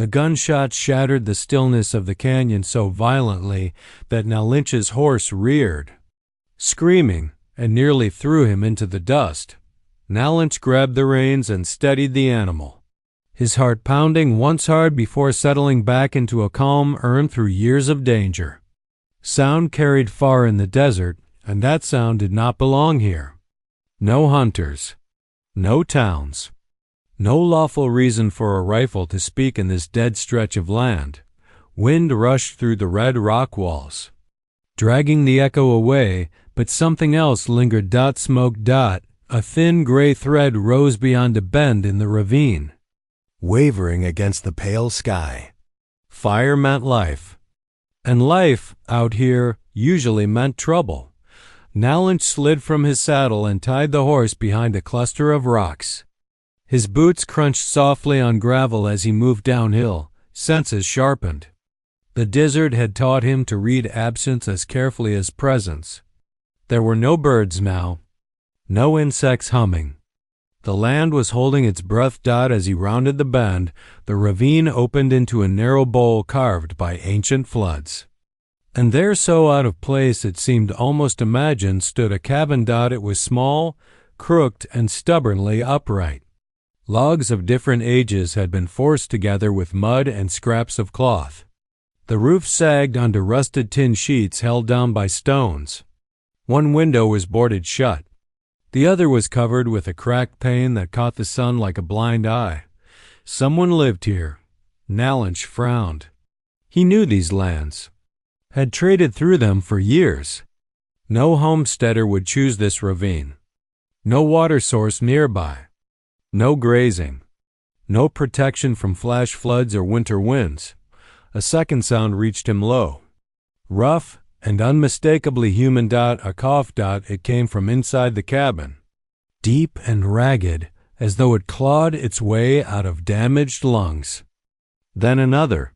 The gunshot shattered the stillness of the canyon so violently that Nalinche's horse reared, screaming, and nearly threw him into the dust. Nalinche grabbed the reins and steadied the animal, his heart pounding once hard before settling back into a calm earned through years of danger. Sound carried far in the desert, and that sound did not belong here. No hunters, no towns, no lawful reason for a rifle to speak in this dead stretch of land. Wind rushed through the red rock walls, dragging the echo away, but something else lingered. Smoke. A thin gray thread rose beyond a bend in the ravine, wavering against the pale sky. Fire meant life, and life out here usually meant trouble. Nalinche slid from his saddle and tied the horse behind a cluster of rocks. His boots crunched softly on gravel as he moved downhill, senses sharpened. The desert had taught him to read absence as carefully as presence. There were no birds now, no insects humming. The land was holding its breath. As he rounded the bend, the ravine opened into a narrow bowl carved by ancient floods. And there, so out of place it seemed almost imagined, stood a cabin. It was small, crooked, and stubbornly upright. Logs of different ages had been forced together with mud and scraps of cloth. The roof sagged onto rusted tin sheets held down by stones. One window was boarded shut. The other was covered with a cracked pane that caught the sun like a blind eye. Someone lived here. Nalinche frowned. He knew these lands, had traded through them for years. No homesteader would choose this ravine. No water source nearby. No grazing. No protection from flash floods or winter winds. A second sound reached him low, rough and unmistakably human. A cough. It came from inside the cabin, deep and ragged, as though it clawed its way out of damaged lungs. Then another.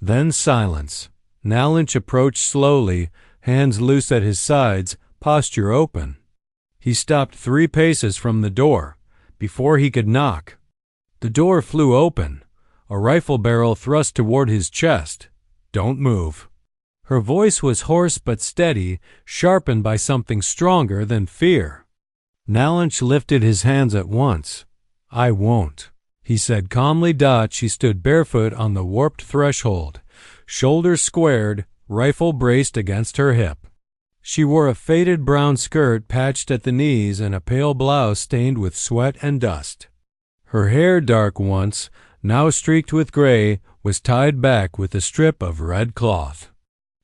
Then silence. Nalinche approached slowly, hands loose at his sides, posture open. He stopped 3 paces from the door. Before he could knock, the door flew open, a rifle barrel thrust toward his chest. "Don't move." Her voice was hoarse but steady, sharpened by something stronger than fear. Nalinche lifted his hands at once. "I won't," he said calmly. She stood barefoot on the warped threshold, shoulders squared, rifle braced against her hip. She wore a faded brown skirt patched at the knees and a pale blouse stained with sweat and dust. Her hair, dark once, now streaked with gray, was tied back with a strip of red cloth.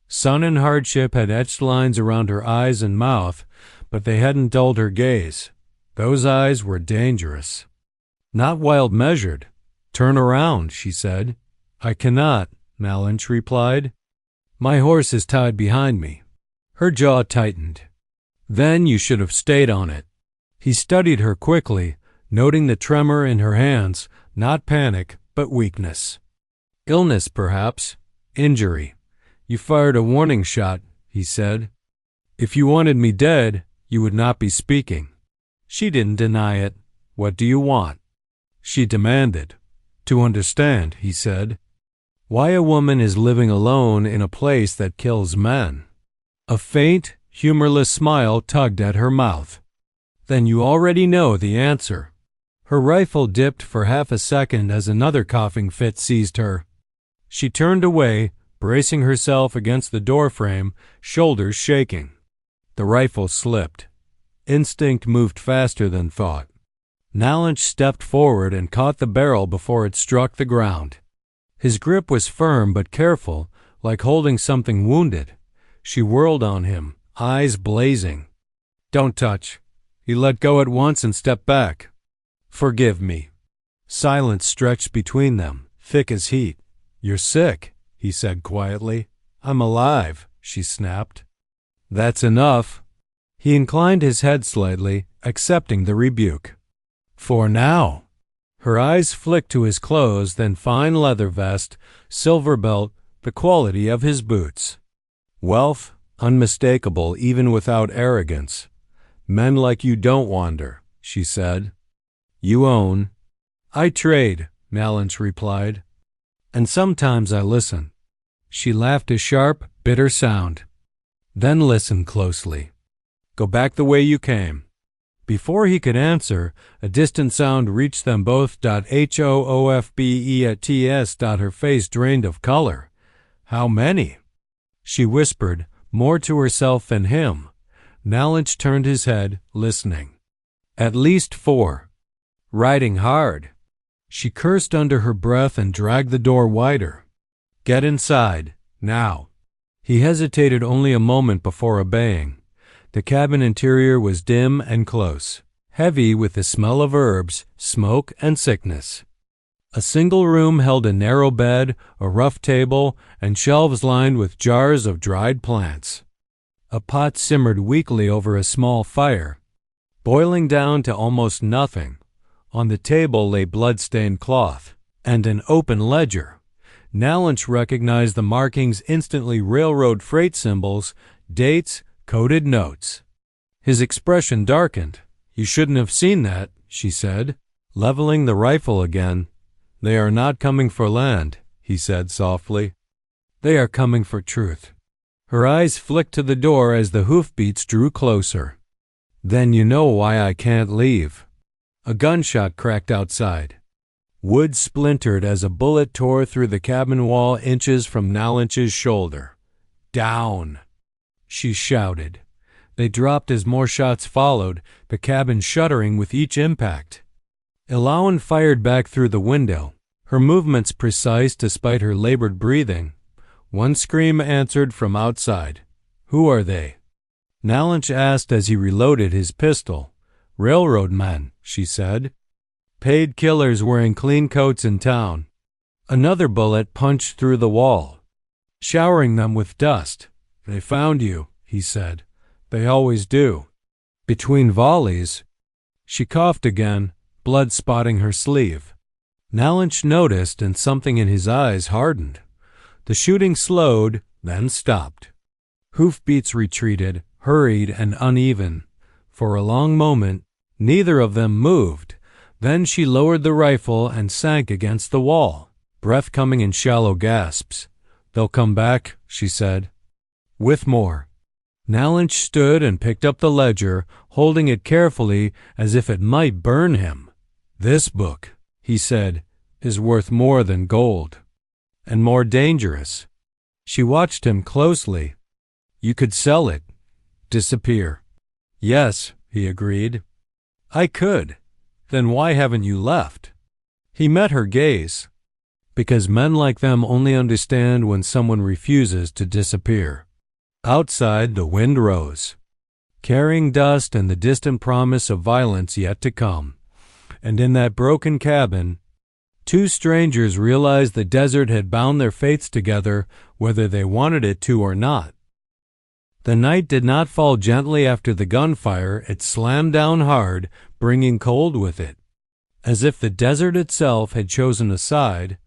Sun and hardship had etched lines around her eyes and mouth, but they hadn't dulled her gaze. Those eyes were dangerous. "Not wild measured. Turn around," she said. "I cannot," Nalinche replied. "My horse is tied behind me." Her jaw tightened. "Then you should have stayed on it." He studied her quickly, noting the tremor in her hands, not panic, but weakness. "Illness, perhaps. Injury. You fired a warning shot," he said. "If you wanted me dead, you would not be speaking." She didn't deny it. "What do you want?" She demanded. "To understand," he said, "why a woman is living alone in a place that kills men." A faint, humorless smile tugged at her mouth. "Then you already know the answer." Her rifle dipped for half a second as another coughing fit seized her. She turned away, bracing herself against the doorframe, shoulders shaking. The rifle slipped. Instinct moved faster than thought. Nalinche stepped forward and caught the barrel before it struck the ground. His grip was firm but careful, like holding something wounded. She whirled on him, eyes blazing. "Don't touch." He let go at once and stepped back. "Forgive me." Silence stretched between them, thick as heat. "You're sick," he said quietly. "I'm alive," she snapped. "That's enough." He inclined his head slightly, accepting the rebuke. "For now." Her eyes flicked to his clothes, then fine leather vest, silver belt, the quality of his boots. Wealth, unmistakable even without arrogance. "Men like you don't wander," she said. "You own." "I trade," Nalinche replied. And sometimes I listen." She laughed a sharp, bitter sound. "Then listen closely. Go back the way you came." Before he could answer, a distant sound reached them both. "HOOFBEATS." Her face drained of color. "How many?" she whispered, more to herself than him. Nalinche turned his head, listening. "At least 4. Riding hard." She cursed under her breath and dragged the door wider. "Get inside, now." He hesitated only a moment before obeying. The cabin interior was dim and close, heavy with the smell of herbs, smoke, and sickness. A single room held a narrow bed, a rough table, and shelves lined with jars of dried plants. A pot simmered weakly over a small fire, boiling down to almost nothing. On the table lay blood-stained cloth and an open ledger. Nalinche recognized the markings instantly: railroad freight symbols, dates, coded notes. His expression darkened. "You shouldn't have seen that," she said, leveling the rifle again. "They are not coming for land," he said softly. "They are coming for truth." Her eyes flicked to the door as the hoofbeats drew closer. "Then you know why I can't leave." A gunshot cracked outside. Wood splintered as a bullet tore through the cabin wall inches from Nalinche's shoulder. "Down!" she shouted. They dropped as more shots followed, the cabin shuddering with each impact. Elowen fired back through the window, her movements precise despite her labored breathing. One scream answered from outside. "Who are they?" Nalinche asked as he reloaded his pistol. "Railroad men," she said. "Paid killers wearing clean coats in town." Another bullet punched through the wall, showering them with dust. "They found you," he said. "They always do." Between volleys, she coughed again, blood spotting her sleeve. Nalinche noticed, and something in his eyes hardened. The shooting slowed, then stopped. Hoofbeats retreated, hurried and uneven. For a long moment, neither of them moved. Then she lowered the rifle and sank against the wall, breath coming in shallow gasps. "They'll come back," she said. "With more." Nalinche stood and picked up the ledger, holding it carefully as if it might burn him. "This book," he said, "is worth more than gold. And more dangerous." She watched him closely. "You could sell it. Disappear." "Yes," he agreed. "I could. Then why haven't you left?" He met her gaze. "Because men like them only understand when someone refuses to disappear." Outside, the wind rose, carrying dust and the distant promise of violence yet to come. And in that broken cabin, two strangers realized the desert had bound their fates together, whether they wanted it to or not. The night did not fall gently after the gunfire. It slammed down hard, bringing cold with it. As if the desert itself had chosen a side,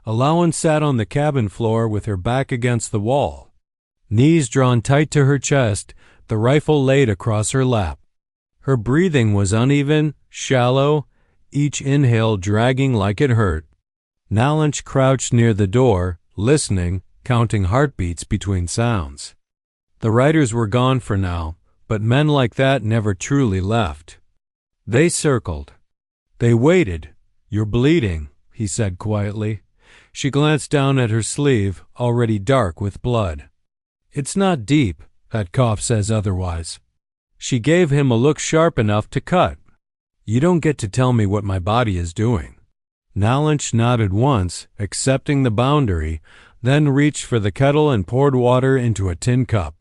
Elowen sat on the cabin floor with her back against the wall, knees drawn tight to her chest, the rifle laid across her lap. Her breathing was uneven, shallow, each inhale dragging like it hurt. Nalinche crouched near the door, listening, counting heartbeats between sounds. The riders were gone for now, but men like that never truly left. They circled. They waited. "You're bleeding," he said quietly. She glanced down at her sleeve, already dark with blood. "It's not deep. That cough says otherwise." She gave him a look sharp enough to cut. "You don't get to tell me what my body is doing." Nalinche nodded once, accepting the boundary, then reached for the kettle and poured water into a tin cup.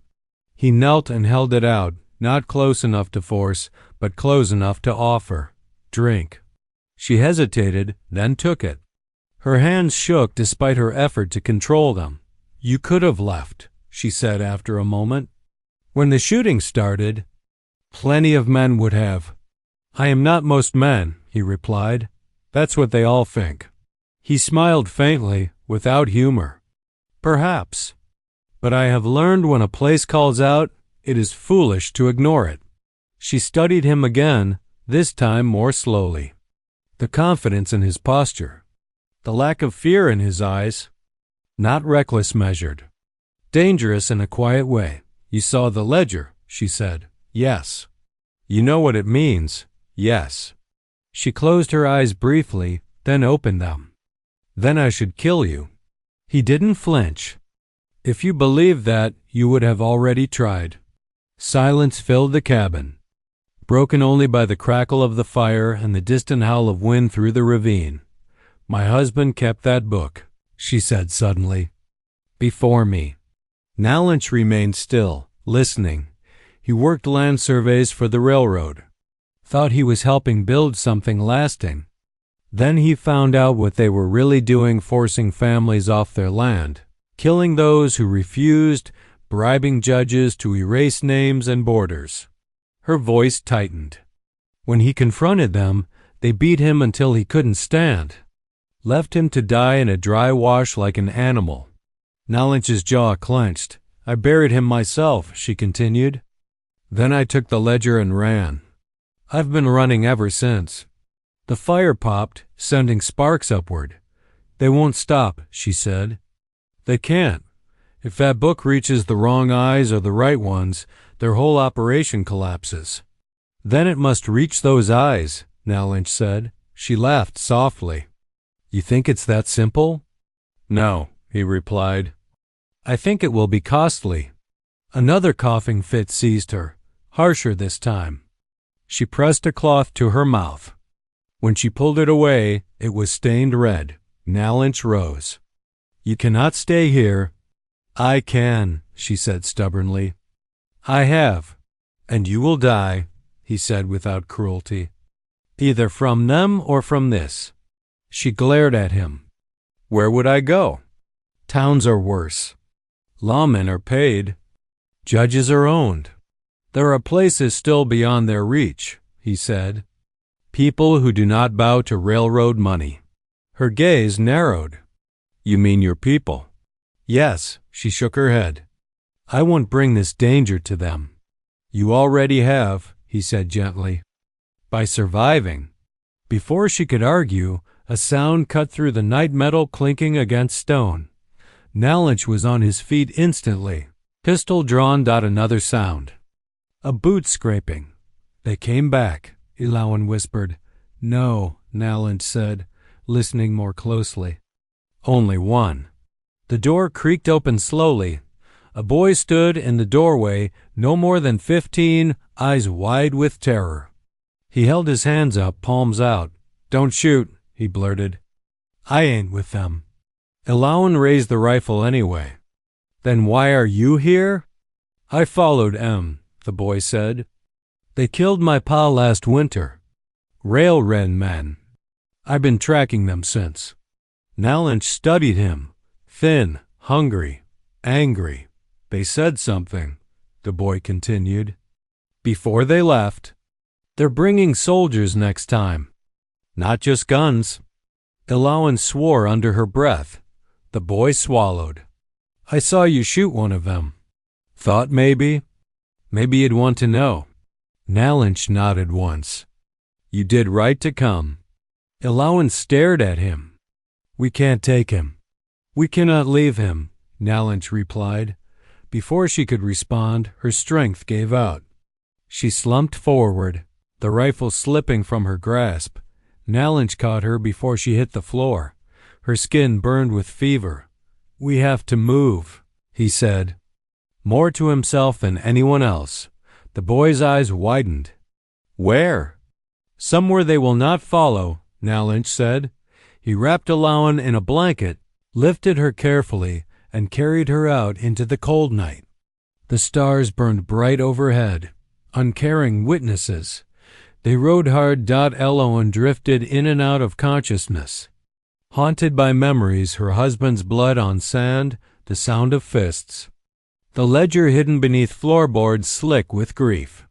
He knelt and held it out, not close enough to force, but close enough to offer. "Drink." She hesitated, then took it. Her hands shook despite her effort to control them. "You could have left," she said after a moment. "When the shooting started, plenty of men would have." "I am not most men," he replied. "That's what they all think." He smiled faintly, without humor. "Perhaps. But I have learned when a place calls out, it is foolish to ignore it." She studied him again, this time more slowly. The confidence in his posture, the lack of fear in his eyes. Not reckless measured. Dangerous in a quiet way. You saw the ledger, she said. Yes. You know what it means. Yes. She closed her eyes briefly, then opened them. Then I should kill you. He didn't flinch. If you believed that, you would have already tried. Silence filled the cabin, broken only by the crackle of the fire and the distant howl of wind through the ravine. My husband kept that book, she said suddenly. Before me. Nalinche remained still, listening. He worked land surveys for the railroad. Thought he was helping build something lasting. Then he found out what they were really doing, forcing families off their land, killing those who refused, bribing judges to erase names and borders. Her voice tightened. When he confronted them, they beat him until he couldn't stand, left him to die in a dry wash like an animal. Nalinche's jaw clenched. I buried him myself, she continued. Then I took the ledger and ran. I've been running ever since. The fire popped, sending sparks upward. They won't stop, she said. They can't. If that book reaches the wrong eyes or the right ones, their whole operation collapses. Then it must reach those eyes, Nalinche said. She laughed softly. You think it's that simple? No, he replied. I think it will be costly. Another coughing fit seized her, harsher this time. She pressed a cloth to her mouth. When she pulled it away, it was stained red. Nalinche rose. You cannot stay here. I can, she said stubbornly. I have. And you will die, he said without cruelty. Either from them or from this. She glared at him. Where would I go? Towns are worse. Lawmen are paid. Judges are owned. There are places still beyond their reach, he said. People who do not bow to railroad money. Her gaze narrowed. You mean your people? Yes, she shook her head. I won't bring this danger to them. You already have, he said gently. By surviving. Before she could argue, a sound cut through the night metal clinking against stone. Nalinche was on his feet instantly, pistol drawn. Another sound. A boot scraping. They came back, Elowen whispered. No, Nalinche said, listening more closely. Only one. The door creaked open slowly. A boy stood in the doorway, no more than 15, eyes wide with terror. He held his hands up, palms out. Don't shoot, he blurted. I ain't with them. Elowen raised the rifle anyway. Then why are you here? I followed M, the boy said. They killed my pa last winter. Railren men. I've been tracking them since. Nalinche studied him. Thin, hungry, angry. They said something, the boy continued. Before they left. They're bringing soldiers next time. Not just guns. Elowen swore under her breath. The boy swallowed. I saw you shoot one of them. Thought maybe you'd want to know. Nalinche nodded once. You did right to come. Elowen stared at him. We can't take him. We cannot leave him, Nalinche replied. Before she could respond, her strength gave out. She slumped forward, the rifle slipping from her grasp. Nalinche caught her before she hit the floor. Her skin burned with fever. We have to move, he said. More to himself than anyone else. The boy's eyes widened. Where? Somewhere they will not follow, Nalinche said. He wrapped Elowen in a blanket, lifted her carefully, and carried her out into the cold night. The stars burned bright overhead, uncaring witnesses. They rode hard. Elowen drifted in and out of consciousness, haunted by memories, her husband's blood on sand, the sound of fists. The ledger hidden beneath floorboards slick with grief.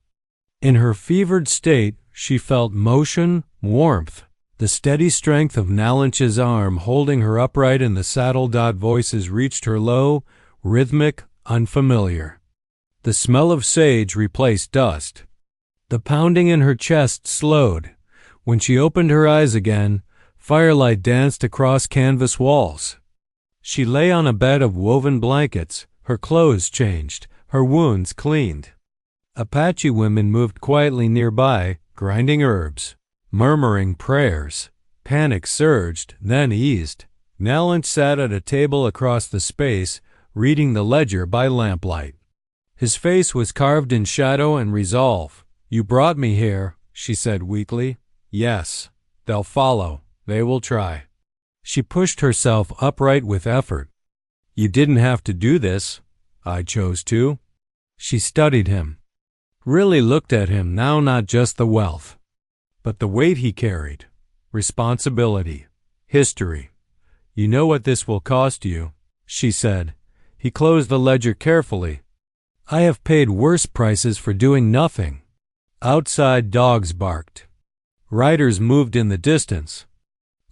In her fevered state, she felt motion, warmth, the steady strength of Nalinche's arm holding her upright in the saddle. Voices reached her low, rhythmic, unfamiliar. The smell of sage replaced dust. The pounding in her chest slowed. When she opened her eyes again, Firelight danced across canvas walls. She lay on a bed of woven blankets, her clothes changed, her wounds cleaned. Apache women moved quietly nearby, grinding herbs, murmuring prayers. Panic surged, then eased. Nalinche sat at a table across the space, reading the ledger by lamplight. His face was carved in shadow and resolve. "You brought me here," she said weakly. "Yes. They'll follow. They will try." She pushed herself upright with effort. "You didn't have to do this. I chose to." She studied him. Really looked at him now, not just the wealth, but the weight he carried. Responsibility. History. "You know what this will cost you," she said. He closed the ledger carefully. "I have paid worse prices for doing nothing." Outside, dogs barked. Riders moved in the distance.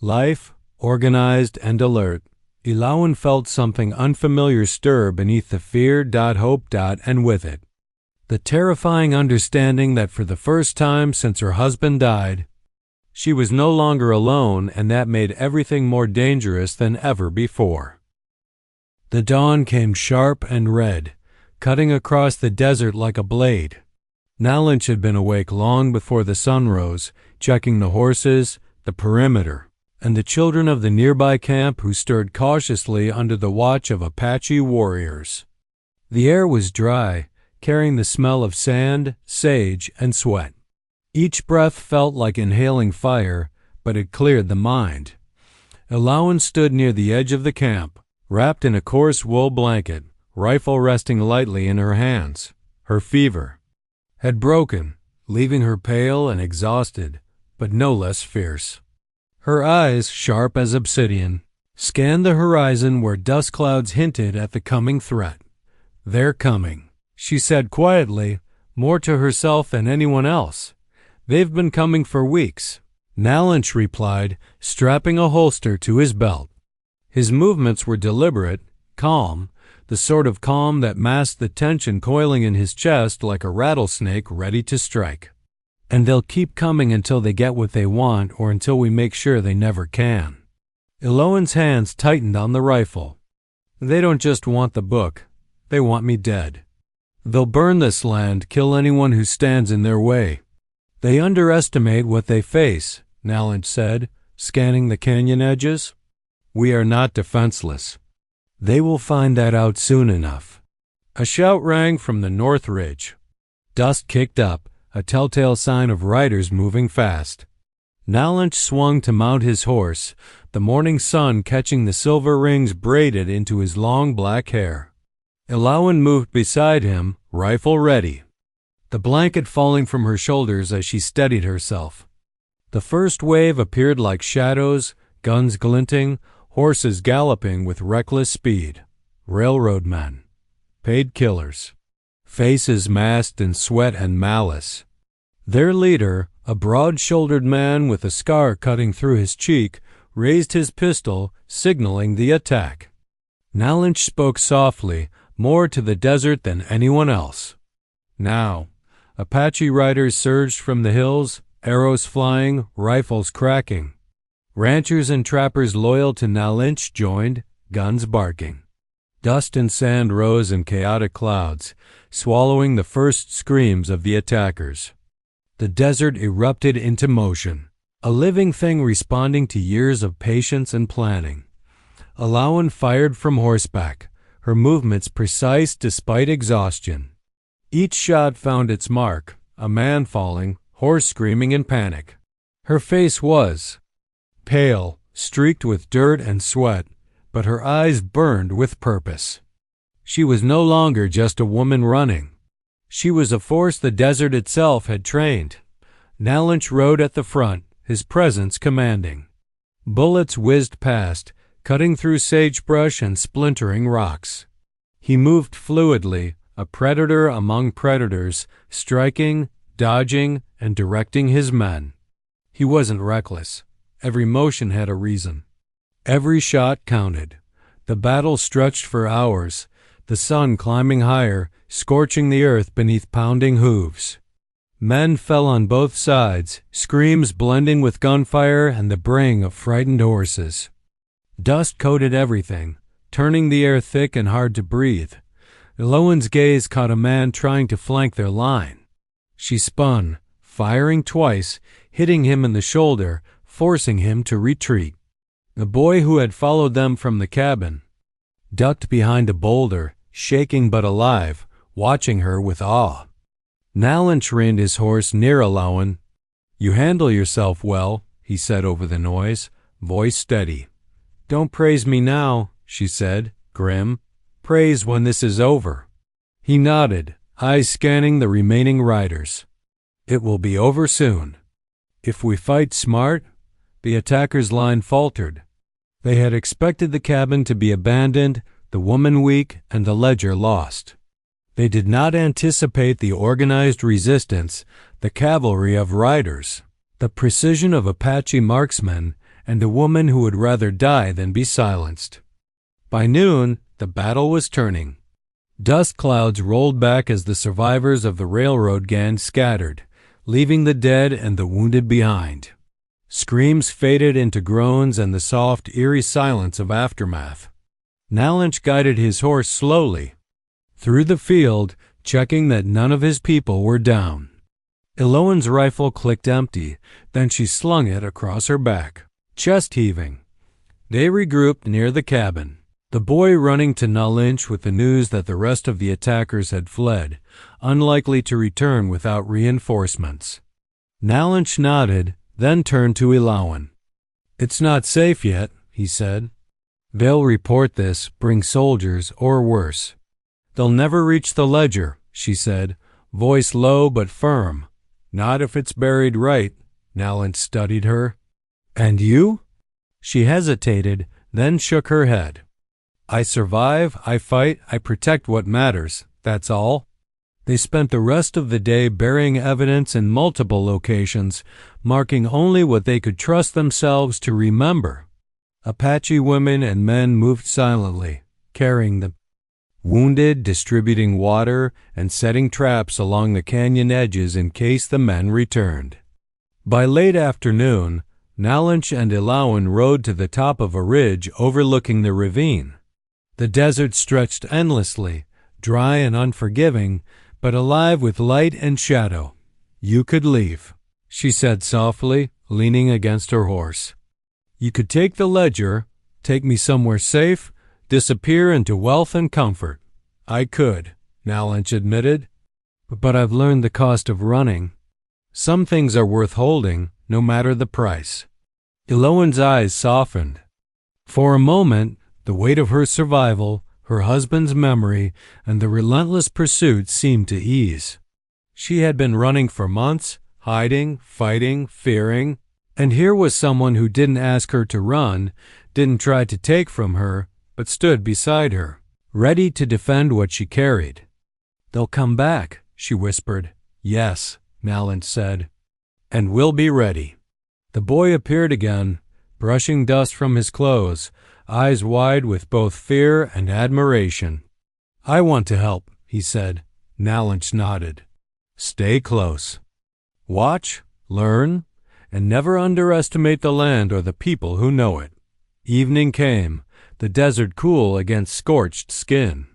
Life, organized and alert. Elowen felt something unfamiliar stir beneath the fear, hope, and with it the terrifying understanding that for the first time since her husband died, she was no longer alone, and that made everything more dangerous than ever before. The dawn came sharp and red, cutting across the desert like a blade. Nalinche had been awake long before the sun rose, checking the horses, the perimeter, and the children of the nearby camp who stirred cautiously under the watch of Apache warriors. The air was dry, carrying the smell of sand, sage, and sweat. Each breath felt like inhaling fire, but it cleared the mind. Elowen stood near the edge of the camp, wrapped in a coarse wool blanket, rifle resting lightly in her hands. Her fever had broken, leaving her pale and exhausted, but no less fierce. Her eyes, sharp as obsidian, scanned the horizon where dust clouds hinted at the coming threat. "They're coming," she said quietly, more to herself than anyone else. "They've been coming for weeks," Nalinche replied, strapping a holster to his belt. His movements were deliberate, calm, the sort of calm that masked the tension coiling in his chest like a rattlesnake ready to strike. "And they'll keep coming until they get what they want, or until we make sure they never can." Elowen's hands tightened on the rifle. "They don't just want the book. They want me dead. They'll burn this land, kill anyone who stands in their way." "They underestimate what they face," Nalinche said, scanning the canyon edges. "We are not defenseless. They will find that out soon enough." A shout rang from the north ridge. Dust kicked up, a telltale sign of riders moving fast. Nalinche swung to mount his horse, the morning sun catching the silver rings braided into his long black hair. Elowen moved beside him, rifle ready, the blanket falling from her shoulders as she steadied herself. The first wave appeared like shadows, guns glinting, horses galloping with reckless speed. Railroad men, paid killers, faces masked in sweat and malice. Their leader, a broad-shouldered man with a scar cutting through his cheek, raised his pistol, signaling the attack. Nalinche spoke softly, more to the desert than anyone else. Now, Apache riders surged from the hills, arrows flying, rifles cracking. Ranchers and trappers loyal to Nalinche joined, guns barking. Dust and sand rose in chaotic clouds, swallowing the first screams of the attackers. The desert erupted into motion, a living thing responding to years of patience and planning. Elowen fired from horseback, her movements precise despite exhaustion. Each shot found its mark, a man falling, horse screaming in panic. Her face was pale, streaked with dirt and sweat, but her eyes burned with purpose. She was no longer just a woman running. She was a force the desert itself had trained. Nalinche rode at the front, his presence commanding. Bullets whizzed past, cutting through sagebrush and splintering rocks. He moved fluidly, a predator among predators, striking, dodging, and directing his men. He wasn't reckless. Every motion had a reason. Every shot counted. The battle stretched for hours, the sun climbing higher, scorching the earth beneath pounding hooves. Men fell on both sides, screams blending with gunfire and the braying of frightened horses. Dust coated everything, turning the air thick and hard to breathe. Elowen's gaze caught a man trying to flank their line. She spun, firing twice, hitting him in the shoulder, forcing him to retreat. The boy who had followed them from the cabin ducked behind a boulder, shaking but alive, watching her with awe. Nalinche reined his horse near Elowen. "You handle yourself well," he said over the noise, voice steady. "Don't praise me now," she said, grim. "Praise when this is over." He nodded, eyes scanning the remaining riders. "It will be over soon. If we fight smart." The attackers' line faltered. They had expected the cabin to be abandoned, the woman weak, and the ledger lost. They did not anticipate the organized resistance, the cavalry of riders, the precision of Apache marksmen, and a woman who would rather die than be silenced. By noon, the battle was turning. Dust clouds rolled back as the survivors of the railroad gang scattered, leaving the dead and the wounded behind. Screams faded into groans and the soft, eerie silence of aftermath. Nalinche guided his horse slowly through the field, checking that none of his people were down. Elowen's rifle clicked empty, then she slung it across her back, chest heaving. They regrouped near the cabin, the boy running to Nalinche with the news that the rest of the attackers had fled, unlikely to return without reinforcements. Nalinche nodded, then turned to Elowen. "It's not safe yet," he said. "They'll report this, bring soldiers, or worse. They'll never reach the ledger," she said, voice low but firm. "Not if it's buried right." Nalinche studied her. "And you?" She hesitated, then shook her head. "I survive, I fight, I protect what matters, that's all." They spent the rest of the day burying evidence in multiple locations, marking only what they could trust themselves to remember. Apache women and men moved silently, carrying the wounded, distributing water, and setting traps along the canyon edges in case the men returned. By late afternoon, Nalinche and Elowen rode to the top of a ridge overlooking the ravine. The desert stretched endlessly, dry and unforgiving, but alive with light and shadow. "You could leave," she said softly, leaning against her horse. "You could take the ledger, take me somewhere safe, disappear into wealth and comfort." "I could," Nalinche admitted, "but I've learned the cost of running. Some things are worth holding, no matter the price." Elowen's eyes softened. For a moment, the weight of her survival, her husband's memory, and the relentless pursuit seemed to ease. She had been running for months, hiding, fighting, fearing, and here was someone who didn't ask her to run, didn't try to take from her, but stood beside her, ready to defend what she carried. "They'll come back," she whispered. "Yes," Nalinche said, "and we'll be ready." The boy appeared again, brushing dust from his clothes, eyes wide with both fear and admiration. "I want to help," he said. Nalinche nodded. "Stay close. Watch, learn, and never underestimate the land or the people who know it." Evening came, the desert cool against scorched skin.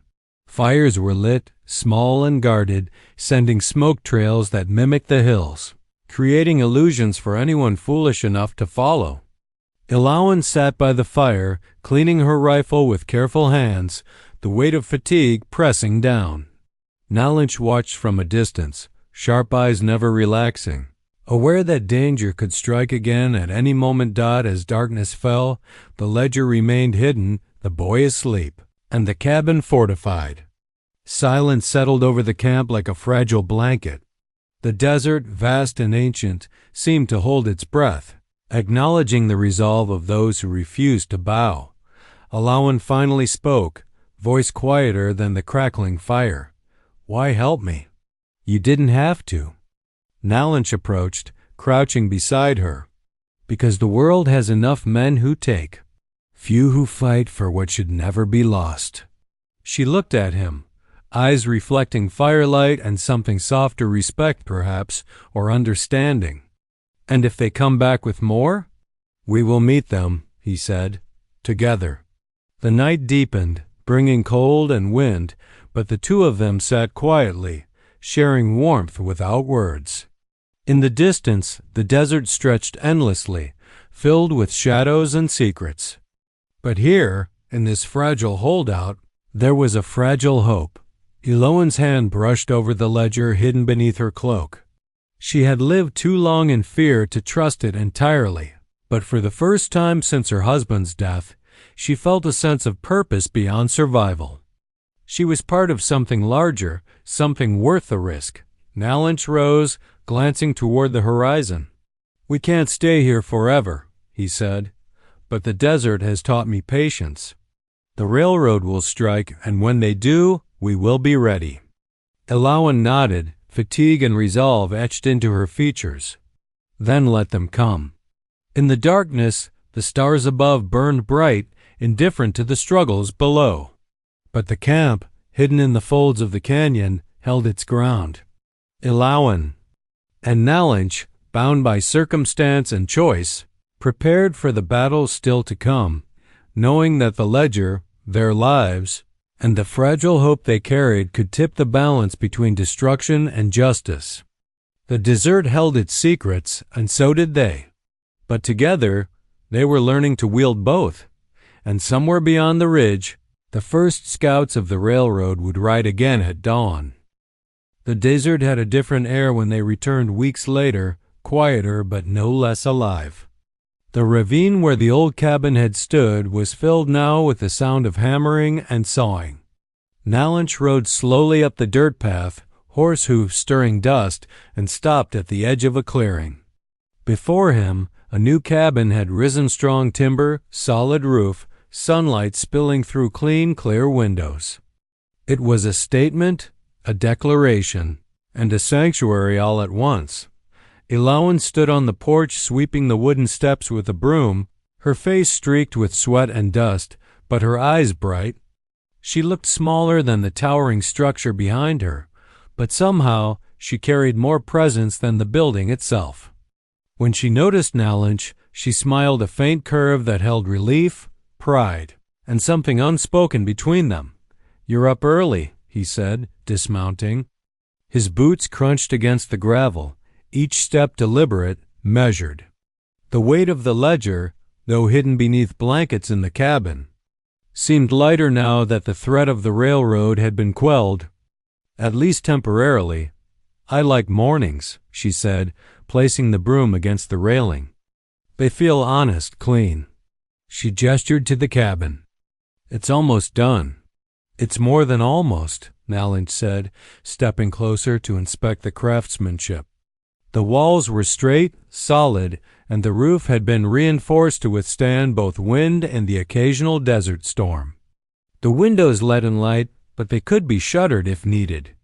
Fires were lit, small and guarded, sending smoke trails that mimicked the hills, creating illusions for anyone foolish enough to follow. Elowen sat by the fire, cleaning her rifle with careful hands, the weight of fatigue pressing down. Nalinche watched from a distance, sharp eyes never relaxing. Aware that danger could strike again at any moment. As darkness fell, the ledger remained hidden, the boy asleep, and the cabin fortified. Silence settled over the camp like a fragile blanket. The desert, vast and ancient, seemed to hold its breath, acknowledging the resolve of those who refused to bow. Elowen finally spoke, voice quieter than the crackling fire. "Why help me?" "You didn't have to." Nalinche approached, crouching beside her. "Because the world has enough men who take, few who fight for what should never be lost." She looked at him, eyes reflecting firelight and something softer, respect perhaps, or understanding. "And if they come back with more?" "We will meet them," he said, "together." The night deepened, bringing cold and wind, but the two of them sat quietly, sharing warmth without words. In the distance, the desert stretched endlessly, filled with shadows and secrets. But here, in this fragile holdout, there was a fragile hope. Elowen's hand brushed over the ledger hidden beneath her cloak. She had lived too long in fear to trust it entirely, but for the first time since her husband's death, she felt a sense of purpose beyond survival. She was part of something larger, something worth the risk. Nalinche rose, glancing toward the horizon. "We can't stay here forever," he said, "but the desert has taught me patience. The railroad will strike, and when they do, we will be ready." Elowen nodded, fatigue and resolve etched into her features. "Then let them come." In the darkness, the stars above burned bright, indifferent to the struggles below. But the camp, hidden in the folds of the canyon, held its ground. Elowen and Nalinche, bound by circumstance and choice, prepared for the battle still to come, knowing that the ledger, their lives, and the fragile hope they carried could tip the balance between destruction and justice. The desert held its secrets, and so did they. But together, they were learning to wield both, and somewhere beyond the ridge, the first scouts of the railroad would ride again at dawn. The desert had a different air when they returned weeks later, quieter but no less alive. The ravine where the old cabin had stood was filled now with the sound of hammering and sawing. Nalinche rode slowly up the dirt path, horse hoofs stirring dust, and stopped at the edge of a clearing. Before him, a new cabin had risen, strong timber, solid roof, sunlight spilling through clean, clear windows. It was a statement, a declaration, and a sanctuary all at once. Elowen stood on the porch sweeping the wooden steps with a broom, her face streaked with sweat and dust, but her eyes bright. She looked smaller than the towering structure behind her, but somehow she carried more presence than the building itself. When she noticed Nalinche, she smiled, a faint curve that held relief, pride, and something unspoken between them. "You're up early," he said, dismounting. His boots crunched against the gravel, each step deliberate, measured. The weight of the ledger, though hidden beneath blankets in the cabin, seemed lighter now that the threat of the railroad had been quelled, at least temporarily. "I like mornings," she said, placing the broom against the railing. "They feel honest, clean." She gestured to the cabin. "It's almost done." "It's more than almost," Nalinche said, stepping closer to inspect the craftsmanship. The walls were straight, solid, and the roof had been reinforced to withstand both wind and the occasional desert storm. The windows let in light, but they could be shuttered if needed.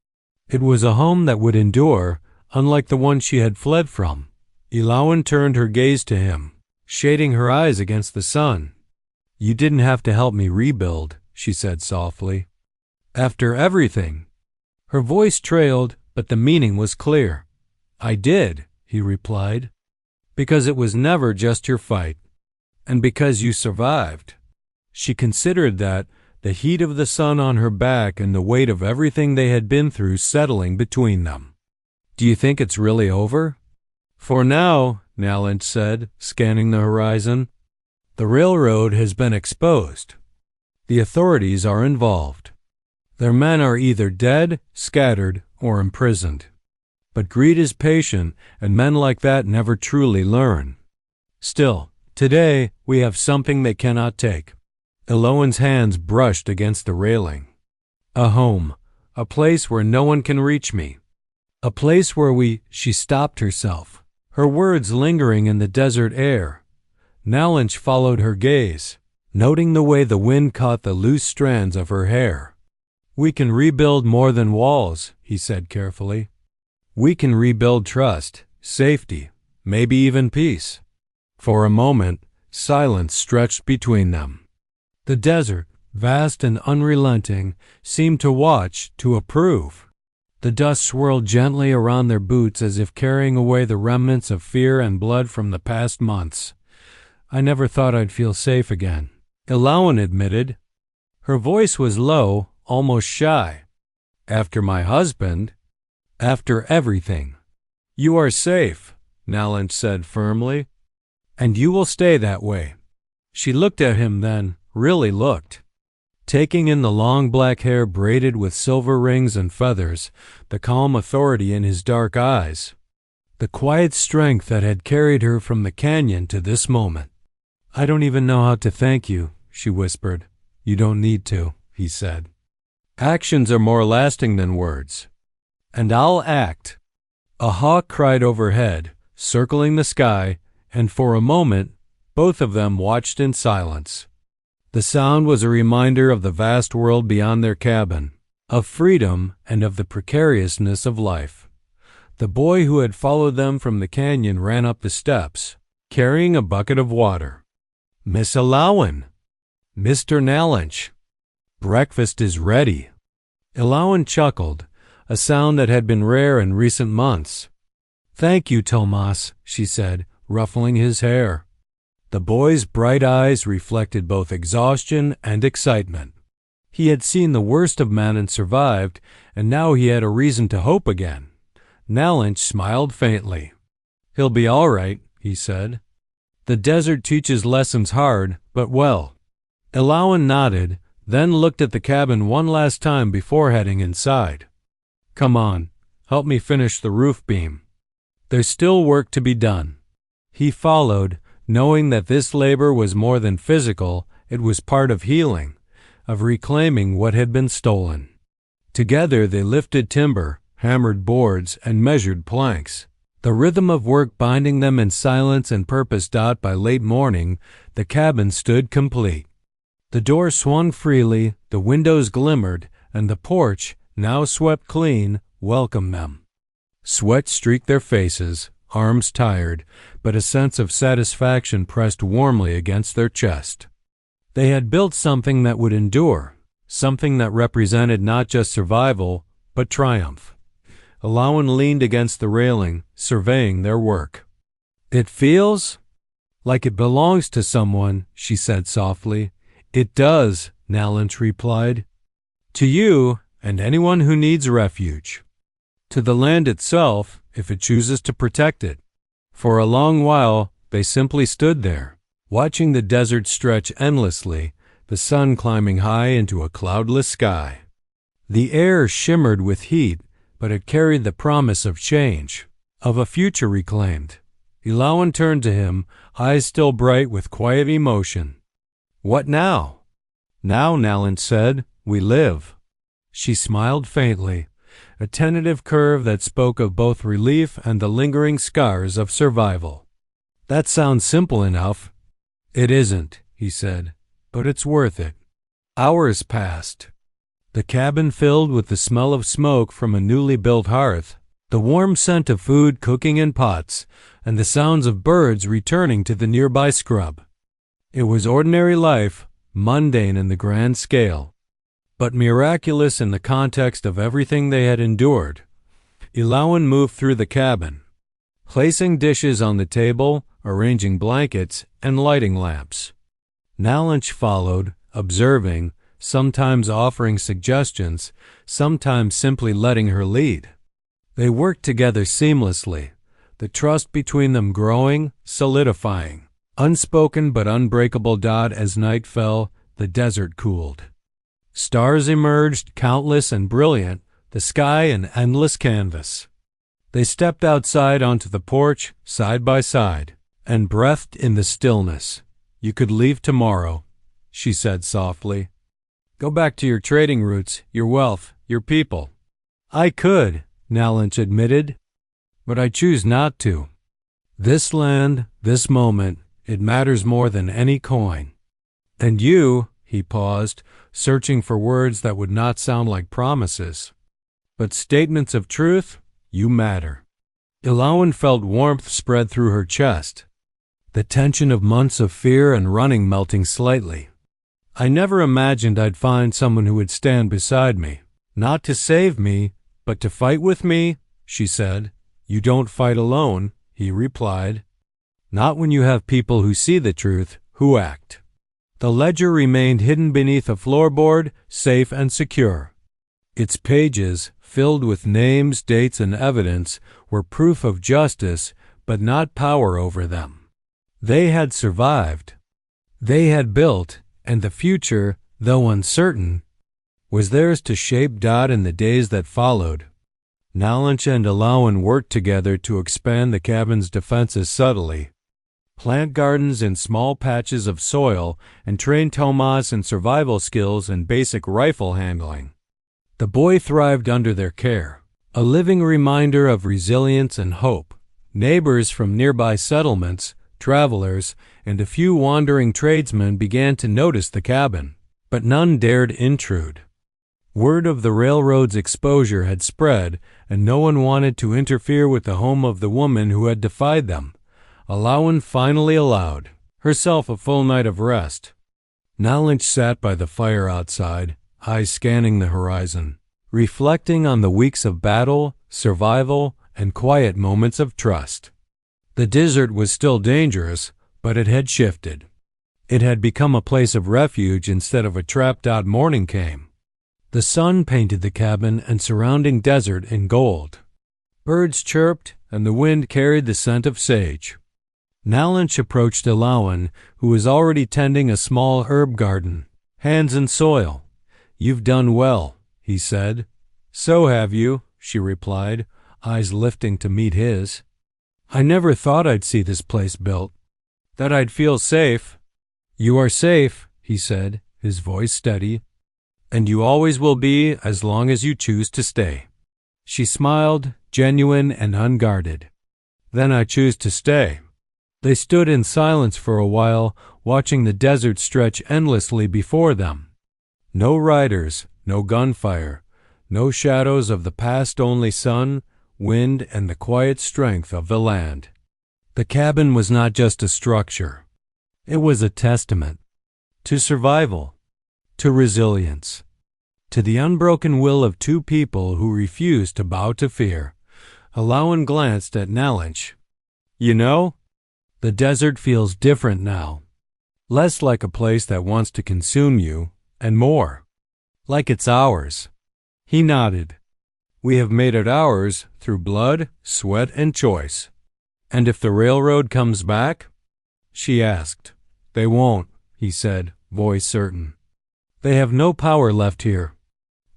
It was a home that would endure, unlike the one she had fled from. Elowen turned her gaze to him, shading her eyes against the sun. "You didn't have to help me rebuild," she said softly. "After everything." Her voice trailed, but the meaning was clear. "I did," he replied, "because it was never just your fight, and because you survived." She considered that, the heat of the sun on her back and the weight of everything they had been through settling between them. "Do you think it's really over?" "For now," Nalinche said, scanning the horizon. "The railroad has been exposed. The authorities are involved. Their men are either dead, scattered, or imprisoned. But greed is patient, and men like that never truly learn. Still, today we have something they cannot take." Elowen's hands brushed against the railing. "A home, a place where no one can reach me. A place where She stopped herself, her words lingering in the desert air. Nalinche followed her gaze, noting the way the wind caught the loose strands of her hair. "We can rebuild more than walls," he said carefully. "We can rebuild trust, safety, maybe even peace." For a moment, silence stretched between them. The desert, vast and unrelenting, seemed to watch, to approve. The dust swirled gently around their boots as if carrying away the remnants of fear and blood from the past months. "I never thought I'd feel safe again," Elowen admitted. Her voice was low, almost shy. "After my husband, after everything." "You are safe," Nalinche said firmly. "And you will stay that way." She looked at him then, really looked. Taking in the long black hair braided with silver rings and feathers, the calm authority in his dark eyes, the quiet strength that had carried her from the canyon to this moment. "I don't even know how to thank you," she whispered. "You don't need to," he said. "Actions are more lasting than words." "And I'll act." A hawk cried overhead, circling the sky, and for a moment both of them watched in silence. The sound was a reminder of the vast world beyond their cabin, of freedom and of the precariousness of life. The boy who had followed them from the canyon ran up the steps, carrying a bucket of water. "Miss Elowen!" "Mr. Nalinche!" "Breakfast is ready." Elowen chuckled, a sound that had been rare in recent months. "Thank you, Tomas," she said, ruffling his hair. The boy's bright eyes reflected both exhaustion and excitement. He had seen the worst of men and survived, and now he had a reason to hope again. Nalinche smiled faintly. "He'll be all right," he said. "The desert teaches lessons hard, but well." Elowen nodded, then looked at the cabin one last time before heading inside. "Come on, help me finish the roof beam. There's still work to be done." He followed, knowing that this labor was more than physical, it was part of healing, of reclaiming what had been stolen. Together they lifted timber, hammered boards, and measured planks. The rhythm of work binding them in silence and purpose. By late morning, the cabin stood complete. The door swung freely, the windows glimmered, and the porch, now swept clean, welcomed them. Sweat streaked their faces, arms tired, but a sense of satisfaction pressed warmly against their chest. They had built something that would endure, something that represented not just survival, but triumph. Elowen leaned against the railing, surveying their work. "It feels like it belongs to someone," she said softly. "It does," Nalinche replied. "To you and anyone who needs refuge. To the land itself, if it chooses to protect it." For a long while, they simply stood there, watching the desert stretch endlessly, the sun climbing high into a cloudless sky. The air shimmered with heat, but it carried the promise of change, of a future reclaimed. Elowen turned to him, eyes still bright with quiet emotion. "What now?" "Now," Nalinche said, "we live." She smiled faintly, a tentative curve that spoke of both relief and the lingering scars of survival. "That sounds simple enough." "It isn't," he said, "but it's worth it." Hours passed. The cabin filled with the smell of smoke from a newly built hearth, the warm scent of food cooking in pots, and the sounds of birds returning to the nearby scrub. It was ordinary life, mundane in the grand scale, but miraculous in the context of everything they had endured. Elowen moved through the cabin, placing dishes on the table, arranging blankets, and lighting lamps. Nalinche followed, observing, sometimes offering suggestions, sometimes simply letting her lead. They worked together seamlessly, the trust between them growing, solidifying. Unspoken but unbreakable. As night fell, the desert cooled. Stars emerged, countless and brilliant, the sky an endless canvas. They stepped outside onto the porch, side by side, and breathed in the stillness. "You could leave tomorrow," she said softly. "Go back to your trading routes, your wealth, your people." "I could," Nalinche admitted, "but I choose not to. This land, this moment, it matters more than any coin. And you," he paused, searching for words that would not sound like promises, "but statements of truth, you matter." Elowen felt warmth spread through her chest, the tension of months of fear and running melting slightly. I never imagined I'd find someone who would stand beside me. Not to save me, but to fight with me, she said. You don't fight alone, he replied. Not when you have people who see the truth, who act. The ledger remained hidden beneath a floorboard, safe and secure. Its pages, filled with names, dates, and evidence, were proof of justice, but not power over them. They had survived. They had built, and the future, though uncertain, was theirs to shape in the days that followed. Nalinche and Elowen worked together to expand the cabin's defenses subtly. Plant gardens in small patches of soil and trained Tomas in survival skills and basic rifle handling. The boy thrived under their care, a living reminder of resilience and hope. Neighbors from nearby settlements, travelers, and a few wandering tradesmen began to notice the cabin, but none dared intrude. Word of the railroad's exposure had spread, and no one wanted to interfere with the home of the woman who had defied them. Elowen finally allowed herself a full night of rest. Nalinche sat by the fire outside, eyes scanning the horizon, reflecting on the weeks of battle, survival, and quiet moments of trust. The desert was still dangerous, but it had shifted. It had become a place of refuge instead of a trap. Morning came. The sun painted the cabin and surrounding desert in gold. Birds chirped, and the wind carried the scent of sage. Nalinche approached Elowen, who was already tending a small herb garden. Hands in soil. You've done well, he said. So have you, she replied, eyes lifting to meet his. I never thought I'd see this place built, that I'd feel safe. You are safe, he said, his voice steady, and you always will be as long as you choose to stay. She smiled, genuine and unguarded. Then I choose to stay. They stood in silence for a while, watching the desert stretch endlessly before them. No riders, no gunfire, no shadows of the past, only sun, wind, and the quiet strength of the land. The cabin was not just a structure. It was a testament to survival, to resilience, to the unbroken will of two people who refused to bow to fear. Elowen glanced at Nalinche. You know, the desert feels different now. Less like a place that wants to consume you, and more like it's ours. He nodded. We have made it ours through blood, sweat, and choice. And if the railroad comes back? She asked. They won't, he said, voice certain. They have no power left here.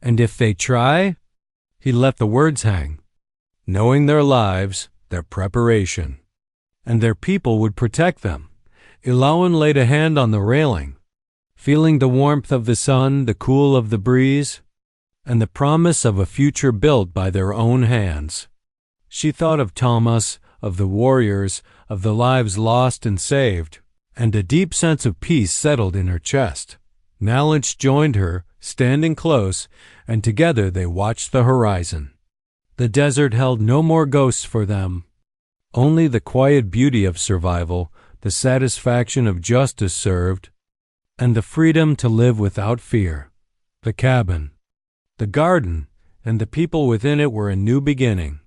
And if they try? He let the words hang. Knowing their lives, their preparation, and their people would protect them. Elowen laid a hand on the railing, feeling the warmth of the sun, the cool of the breeze, and the promise of a future built by their own hands. She thought of Tomas, of the warriors, of the lives lost and saved, and a deep sense of peace settled in her chest. Nalinche joined her, standing close, and together they watched the horizon. The desert held no more ghosts for them, only the quiet beauty of survival, the satisfaction of justice served, and the freedom to live without fear. The cabin, the garden, and the people within it were a new beginning.